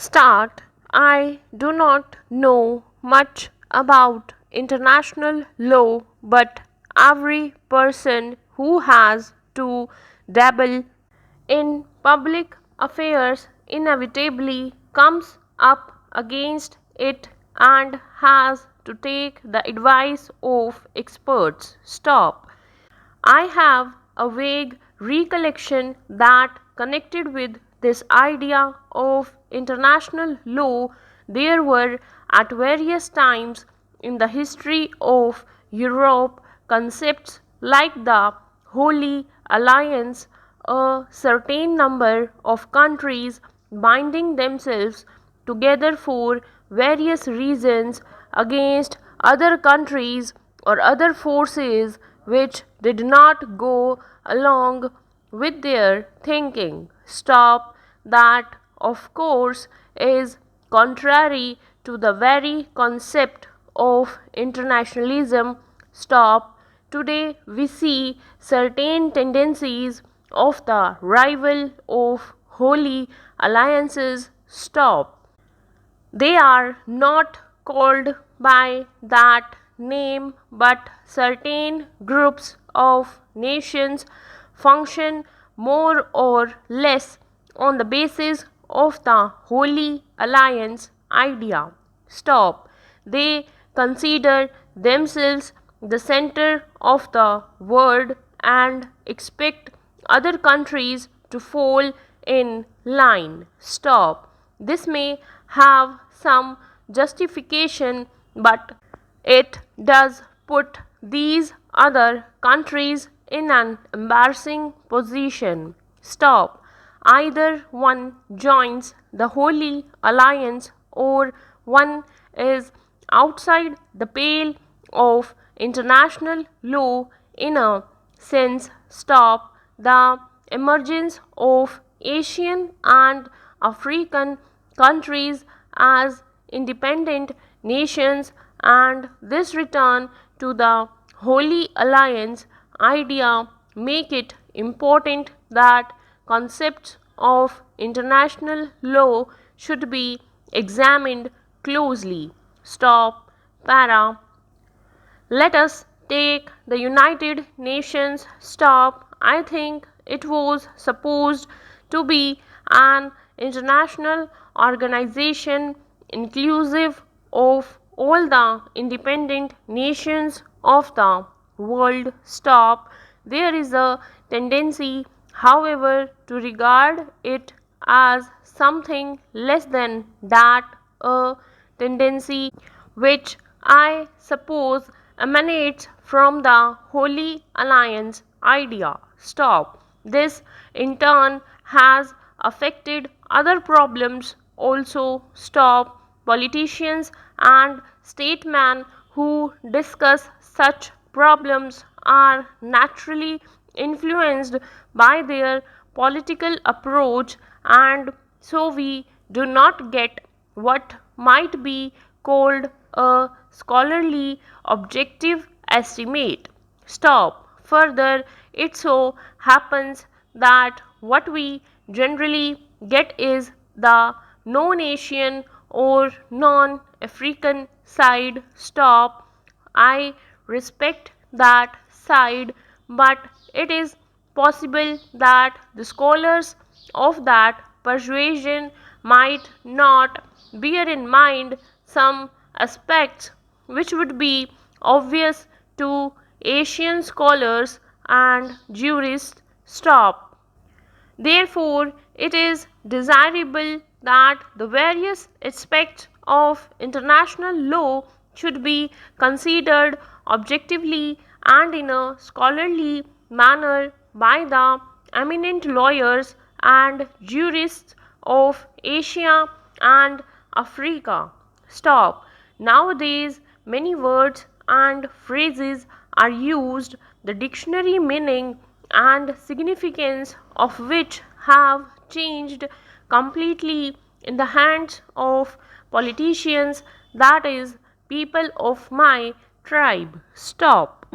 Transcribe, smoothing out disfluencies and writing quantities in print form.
Start. I do not know much about international law, but every person who has to dabble in public affairs inevitably comes up against it and has to take the advice of experts. Stop. I have a vague recollection that connected with this idea of international law, there were at various times in the history of Europe concepts like the Holy Alliance, a certain number of countries binding themselves together for various reasons against other countries or other forces which did not go along with their thinking. Stop. That, of course, is contrary to the very concept of internationalism. Stop. Today we see certain tendencies of the rival of holy alliances. Stop. They are not called by that name, but certain groups of nations function more or less on the basis of the Holy Alliance idea. Stop. They consider themselves the center of the world and expect other countries to fall in line. Stop. This may have some justification, but it does put these other countries in an embarrassing position. Stop. Either one joins the Holy Alliance or one is outside the pale of international law in a sense. Stop. The emergence of Asian and African countries as independent nations and this return to the Holy Alliance idea make it important that concepts of international law should be examined closely. Stop. Para. Let us take the United Nations. Stop. I think it was supposed to be an international organization inclusive of all the independent nations of the world. Stop. There is a tendency, however, to regard it as something less than that, a tendency which I suppose emanates from the Holy Alliance idea. Stop. This in turn has affected other problems also. Stop. Politicians and statesmen who discuss such problems are naturally influenced by their political approach, and so we do not get what might be called a scholarly objective estimate. Stop. Further, it so happens that what we generally get is the non-Asian or non-African side. Stop. I respect that side, but it is possible that the scholars of that persuasion might not bear in mind some aspects which would be obvious to Asian scholars and jurists. Stop. Therefore, it is desirable that the various aspects of international law should be considered objectively and in a scholarly manner by the eminent lawyers and jurists of Asia and Africa. Stop. Nowadays, many words and phrases are used, the dictionary meaning and significance of which have changed completely in the hands of politicians, that is, people of my tribe. Stop.